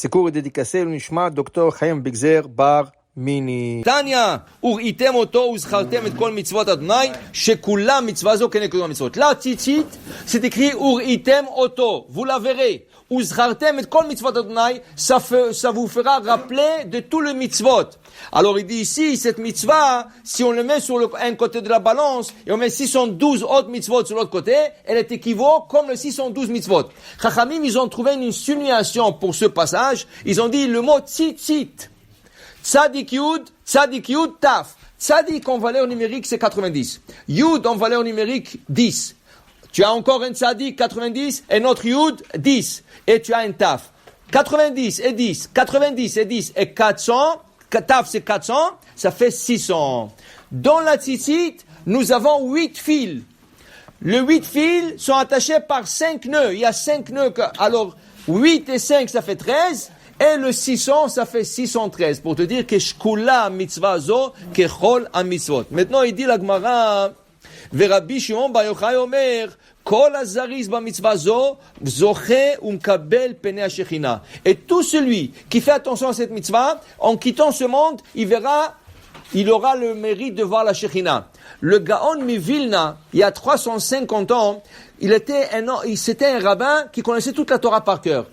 Ce cours est dédicacé au Nishma Dr. Chaim Bigzer Bar Mini. Tanya, ura'item oto uzchartem et kol mitzvot Adonai, shekulam mitzvah zo kenekol mitzvot. Là, titit, c'est écrit ura'item oto. Vous la verrez. Uzchartem et kol mitzvot Adonai, ça vous fera rappeler de tout le mitzvot. Alors il dit ici, cette mitzvah, si on le met sur un côté de la balance, et on met 612 autres mitzvot sur l'autre côté, elle est équivaut comme le 612 mitzvot. Chachamim, ils ont trouvé une signation pour ce passage. Ils ont dit le mot tzitzit. Tzadik Yud, Taf. Tzadik en valeur numérique, c'est 90. Yud en valeur numérique, 10. Tu as encore un Tzadik, 90, et notre Yud, 10. Et tu as un Taf. 90 et 10, 90 et 10 et 400. Taf, c'est 400, ça fait 600. Dans la tzitzit, nous avons 8 fils. Les 8 fils sont attachés par 5 nœuds. Il y a 5 nœuds. Alors, 8 et 5, ça fait 13. Et le 600, ça fait 613. Pour te dire que shkula mitzvah zo, que chol a mitzvot. Maintenant, il dit la Gemara, Rabbi Shimon bar Yochai omer, kol azariz ba mitzvah zo, zoche umkabel pene ha-shechina. Et tout celui qui fait attention à cette mitzvah, en quittant ce monde, il aura le mérite de voir la Shechina. Le Gaon Mivilna, il y a 350 ans, c'était un rabbin qui connaissait toute la Torah par cœur.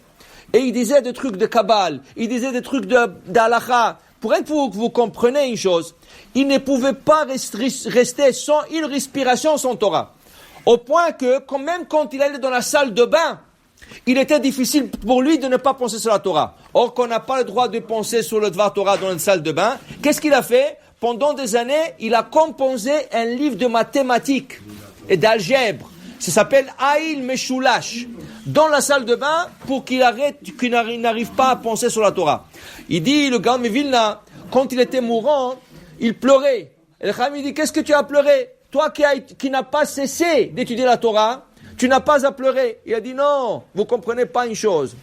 Et il disait des trucs de Kabbal, il disait des trucs d'Halakha. Pour être que vous compreniez une chose, il ne pouvait pas rester sans une respiration sans Torah. Au point que, même quand il allait dans la salle de bain, il était difficile pour lui de ne pas penser sur la Torah. Or, qu'on n'a pas le droit de penser sur le Dvar Torah dans une salle de bain, qu'est-ce qu'il a fait? Pendant des années, il a composé un livre de mathématiques et d'algèbre. Ça s'appelle Aïl Meshulash. Dans la salle de bain, pour qu'il n'arrive pas à penser sur la Torah. Il dit, le Gaon Mivilna, quand il était mourant, il pleurait. Et le Chaim dit, qu'est-ce que tu as pleuré? Toi qui n'as pas cessé d'étudier la Torah, tu n'as pas à pleurer. Il a dit, non, vous comprenez pas une chose.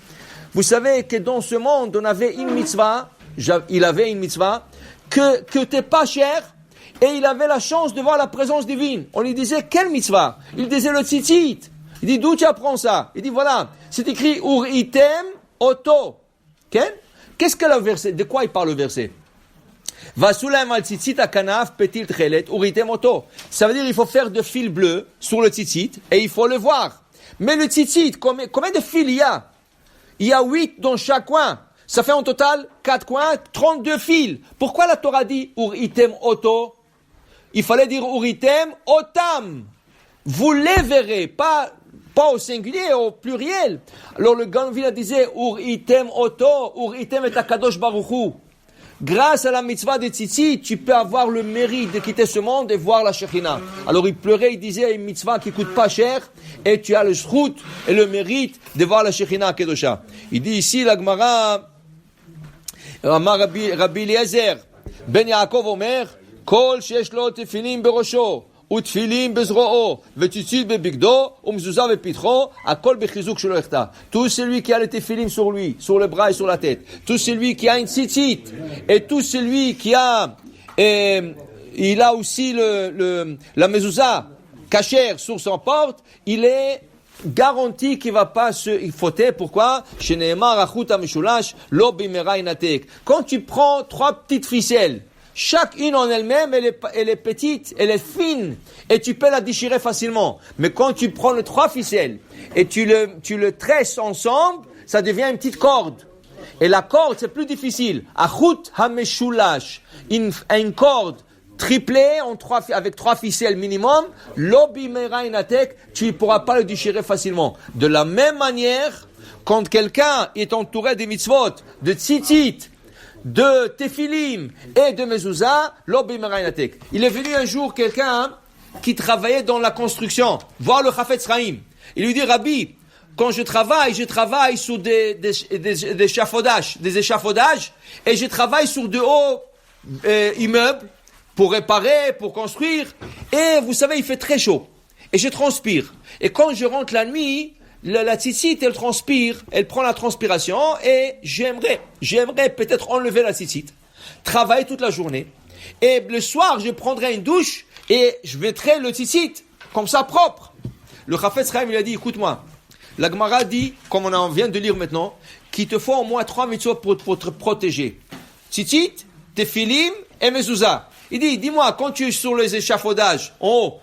Vous savez que dans ce monde, on avait une mitzvah, il avait une mitzvah, que t'es pas cher, et il avait la chance de voir la présence divine. On lui disait, quelle mitzvah? Il disait le tzitzit. Il dit, d'où tu apprends ça? Il dit, voilà, c'est écrit, ura'item oto. Qu'est-ce que le verset? De quoi il parle le verset? Vasulaim al tzitzit akanaf petil tchelet ura'item oto. Ça veut dire, il faut faire de fils bleus sur le tzitzit, et il faut le voir. Mais le tzitzit, combien de fils il y a? Il y a 8 dans chaque coin. Ça fait en total 4 coins, 32 fils. Pourquoi la Torah dit ura'item oto? Il fallait dire ura'item otam. Vous les verrez, pas au singulier, au pluriel. Alors le Gaon Mivilna disait ura'item oto, ura'item et akadosh baruch hu. Grâce à la mitzvah de tzitzit, tu peux avoir le mérite de quitter ce monde et voir la Shechina. Alors il pleurait, il disait une mitzvah qui coûte pas cher, et tu as le zchut et le mérite de voir la Shechina à Kedosha. Il dit ici la Gemara, Rabbi Eliezer ben Yaakov omer, kol sheyesh lo tefilim berosho. Utfilim bezro'o, vetutzit bebigdo, umzuzah bepitcho, akol bechizuk shelo echta. Tout celui qui a les tefilim sur lui, sur le bras et sur la tête, tout celui qui a une tzitzit, et tout celui qui a, il a aussi la mezuzah cachère sur son porte, il est garanti qu'il va pas se fauter. Pourquoi? Sheneemar achut hamishulash, lo bimera inatek. Quand tu prends 3 petites ficelles, chacune en elle-même, elle est petite, elle est fine, et tu peux la déchirer facilement. Mais quand tu prends les 3 ficelles, et tu le tresses ensemble, ça devient une petite corde. Et la corde, c'est plus difficile. Achut hameshulash, une corde triplée avec 3 ficelles minimum, lobi merainatek, tu ne pourras pas le déchirer facilement. De la même manière, quand quelqu'un est entouré des mitzvot, de tzitzit, de Tefilim et de Mezuzah, l'Obi Merainatek. Il est venu un jour quelqu'un qui travaillait dans la construction, voir le Chafetz Chaim. Il lui dit, Rabbi, quand je travaille sur des échafaudages, et je travaille sur de hauts immeubles pour réparer, pour construire, et vous savez, il fait très chaud, et je transpire. Et quand je rentre la nuit, la tzitzit, elle transpire, elle prend la transpiration, et j'aimerais peut-être enlever la tzitzit, travailler toute la journée, et le soir, je prendrai une douche, et je mettrai le tzitzit, comme ça, propre. Le Chafetz Chaim, il a dit, écoute-moi, la Gemara dit, comme on vient de lire maintenant, qu'il te faut au moins 3 mitzvot pour te protéger. Tzitzit, Tefilim et Mezouza. Il dit, dis-moi, quand tu es sur les échafaudages, en haut,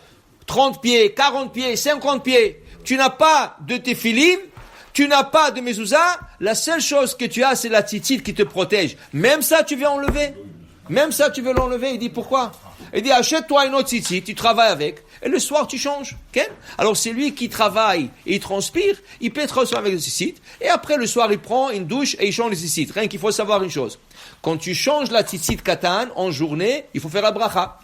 30 pieds, 40 pieds, 50 pieds, tu n'as pas de Tefilim, tu n'as pas de Mezouza, la seule chose que tu as, c'est la tzitzit qui te protège. Même ça, tu veux enlever? Même ça, tu veux l'enlever? Il dit, pourquoi? Il dit, achète-toi une autre tzitzit, tu travailles avec, et le soir, tu changes. Okay? Alors, c'est lui qui travaille et il transpire, il peut être avec le tzitzit, et après, le soir, il prend une douche et il change le tzitzit. Rien qu'il faut savoir une chose. Quand tu changes la tzitzit katan en journée, il faut faire la bracha.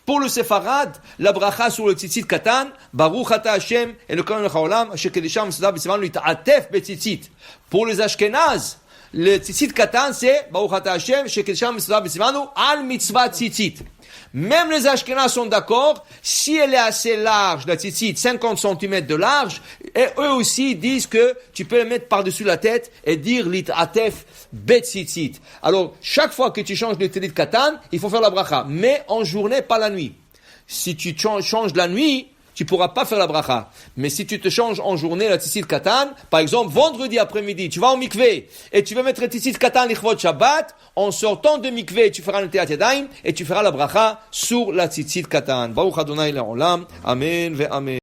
Pour le séfarade, la bracha sur le tzitzit katan, Baruch ata Hashem, et le Kohen Haolam, Asher kedesham Mesadav b'Sivan l'it'atef betzitzit. Pour les Ashkenaz, le tzitzit katan, c'est Baruch ata Hashem, Asher kedesham Mesadav b'Sivan al mitzvah tzitzit. Même les Ashkenaz sont d'accord, si elle est assez large, la tzitzit, 50 cm de large, et eux aussi disent que tu peux le mettre par-dessus la tête et dire l'it'atef betzitzit. Alors, chaque fois que tu changes le tzitzit katan, il faut faire la bracha, mais en journée, pas la nuit. Si tu changes la nuit, tu pourras pas faire la bracha. Mais si tu te changes en journée la tzitzit katan, par exemple, vendredi après-midi, tu vas au mikvé, et tu vas mettre le tzitzit katan lichvot Shabbat, en sortant de mikvé, tu feras le teat yadayim, et tu feras la bracha sur la tzitzit katan. Baruch Adonai le'olam. Amen ve amen.